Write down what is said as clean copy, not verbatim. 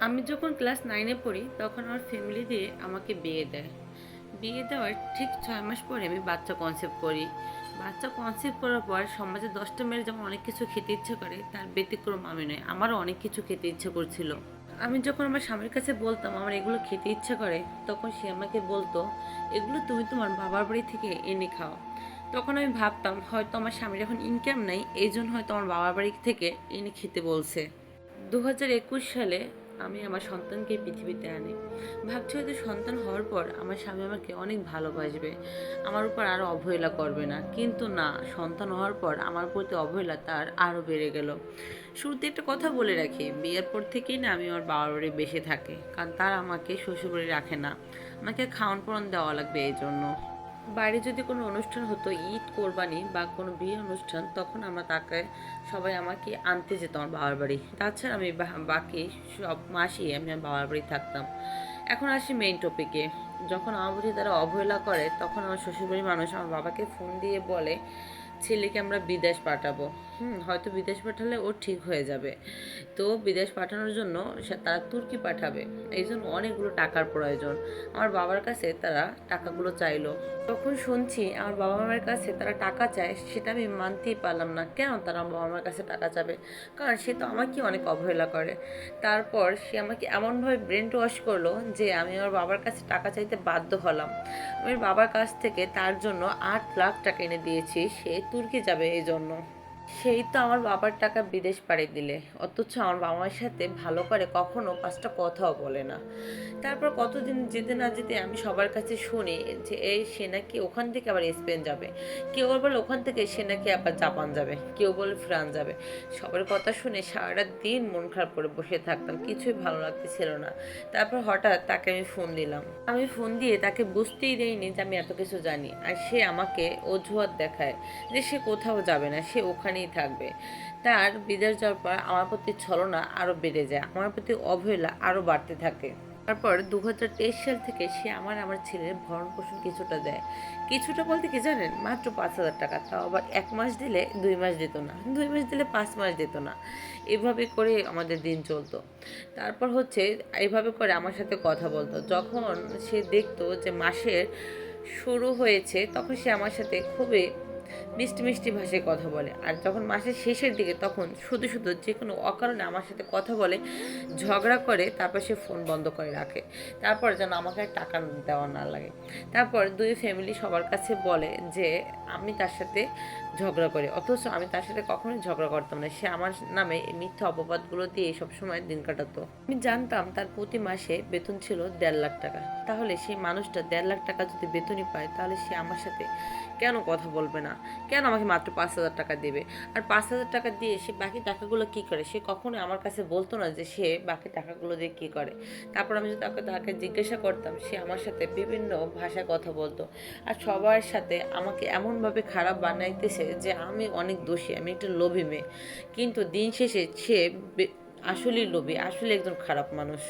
আমি যখন ক্লাস 9-এ পড়ি তখন আমার ফ্যামিলি দিয়ে আমাকে বিয়ে দেয়। বিয়ে দেওয়ার ঠিক 6 মাস পরে আমি বাচ্চা কনসেপ্ট করি। বাচ্চা কনসেপ্ট করার পর সমাজে 10টা মেয়ের যেমন অনেক কিছু খেতে ইচ্ছে করে, তার ব্যতিক্রম আমি নয়, আমারও অনেক কিছু খেতে ইচ্ছে করছিল। আমি যখন আমার স্বামীর কাছে বলতাম আমার এগুলো খেতে ইচ্ছে করে, তখন সে আমাকে বলতো, এগুলো তুমি তোমার বাবার বাড়ি থেকে এনে খাও। তখন আমি ভাবতাম হয়তো আমার স্বামীর এখন ইনকাম নাই, এই জন্য হয়তো আমার বাবার বাড়ি থেকে এনে খেতে বলছে। 2021 সালে আমি আমার সন্তানকে পৃথিবীতে আনি। ভাবছি হয়তো সন্তান হওয়ার পর আমার স্বামী আমাকে অনেক ভালোবাসবে, আমার উপর আরও অবহেলা করবে না, কিন্তু না, সন্তান হওয়ার পর আমার প্রতি অবহেলা তার আরও বেড়ে গেল। শুরুতে একটা কথা বলে রাখি, বিয়ের পর থেকেই না আমি আমার বাবার বাড়ি বেশি থাকি, কারণ তার আমাকে শ্বশুরবাড়ি রাখে না, আমাকে খাওয়ান পরান দেওয়া লাগবে এই জন্য। বাড়ি যদি কোনো অনুষ্ঠান হতো, ঈদ, কোরবানি বা কোনো বিয়ে অনুষ্ঠান, তখন আমরা তাকে সবাই আমাকে আনতে যেত আমার বাবার বাড়ি। তাছাড়া আমি বাকি সব মাসই আমি আমার বাবার বাড়ি থাকতাম। এখন আসি মেইন টপিকে। যখন আমার প্রতি তারা অবহেলা করে, তখন আমার শ্বশুরবাড়ির মানুষ আমার বাবাকে ফোন দিয়ে বলে ছেলেকে আমরা বিদেশ পাঠাবো। হয়তো বিদেশ পাঠালে ও ঠিক হয়ে যাবে। তো বিদেশ পাঠানোর জন্য তারা তুর্কি পাঠাবে, এই জন্য অনেকগুলো টাকার প্রয়োজন। আমার বাবার কাছে তারা টাকাগুলো চাইলো। তখন শুনছি আমার বাবা মায়ের কাছে তারা টাকা চায়, সেটা আমি মানতেই পারলাম না। কেন তারা আমার বাবা মার কাছে টাকা চাবে? কারণ সে তো আমাকে অনেক অবহেলা করে। তারপর সে আমাকে এমনভাবে ব্রেন ওয়াশ করলো যে আমি আমার বাবার কাছে টাকা চাইতে বাধ্য হলাম। আমি বাবার কাছ থেকে তার জন্য 8 লাখ টাকা এনে দিয়েছি, সে তুর্কি যাবে এই জন্য। সেই তো আমার বাবার টাকা বিদেশ পাড়ি দিলে, অথচ আমার বাবা মায়ের সাথে ভালো করে কখনো 5টা কথাও বলে না। তারপর কতদিন যেতে না যেতে আমি সবার কাছে শুনি যে এই সে নাকি ওখান থেকে আবার স্পেন যাবে, কেউ আবার বলে ওখান থেকে সে নাকি আবার জাপান যাবে, কেউ বলে ফ্রান্স যাবে। সবার কথা শুনে সারাটা দিন মন খারাপ করে বসে থাকতাম, কিছুই ভালো লাগতেছিল না। তারপর হঠাৎ তাকে আমি ফোন দিলাম। আমি ফোন দিয়ে তাকে বুঝতেই দেইনি যে আমি এত কিছু জানি, আর সে আমাকে অজুহাত দেখায় যে সে কোথাও যাবে না, সে ওখানেই থাকবে। তার বিদেশ যাওয়ার পর আমার প্রতি ছলনা আরও বেড়ে যায়, আমার প্রতি অবহেলা আরও বাড়তে থাকে। তারপর 2023 সাল থেকে সে আমার ছেলের ভরণ পোষণ কিছুটা দেয়। কিছুটা বলতে কি জানেন, মাত্র 5,000 টাকা, তাও আবার 1 মাস দিলে 2 মাস দিত না, 2 মাস দিলে 5 মাস দিত না। এভাবে করে আমাদের দিন চলতো। তারপর হচ্ছে এইভাবে করে আমার সাথে কথা বলতো। যখন সে দেখতো যে মাসের শুরু হয়েছে, তখন সে আমার সাথে খুবই মিষ্টি মিষ্টি ভাষায় কথা বলে, আর যখন মাসের শেষের দিকে তখন শুধু শুধু যে কোনো অকারণে আমার সাথে কথা বলে, ঝগড়া করে, তারপর সে ফোন বন্ধ করে রাখে। তারপর যেন আমাকে আর টাকা দেওয়া না লাগে। তারপর দুই ফ্যামিলি সবার কাছে বলে যে আমি তার সাথে ঝগড়া করি, অথচ আমি তার সাথে কখনোই ঝগড়া করতাম না। সে আমার নামে এই মিথ্যা অপবাদগুলো দিয়ে সবসময় দিন কাটাতো। আমি জানতাম তার প্রতি মাসে বেতন ছিল 1.5 লাখ টাকা। তাহলে সেই মানুষটা 1.5 লাখ টাকা যদি বেতনই পায়, তাহলে সে আমার সাথে কেন কথা বলবে না? কেন আমাকে মাত্র 5,000 টাকা দেবে? আর 5,000 টাকা দিয়ে সে বাকি টাকাগুলো কি করে? সে কখনোই আমার কাছে বলতো না যে সে বাকি টাকাগুলো দিয়ে কি করে। তারপর আমি যদি তাকে জিজ্ঞাসা করতাম, সে আমার সাথে বিভিন্ন ভাষায় কথা বলতো, আর সবার সাথে আমাকে এমনভাবে খারাপ বানাইতেছে যে আমি অনেক দোষী, আমি একটা লোভী মেয়ে। কিন্তু দিন শেষে সে আসলেই লোভী, আসলে একজন খারাপ মানুষ।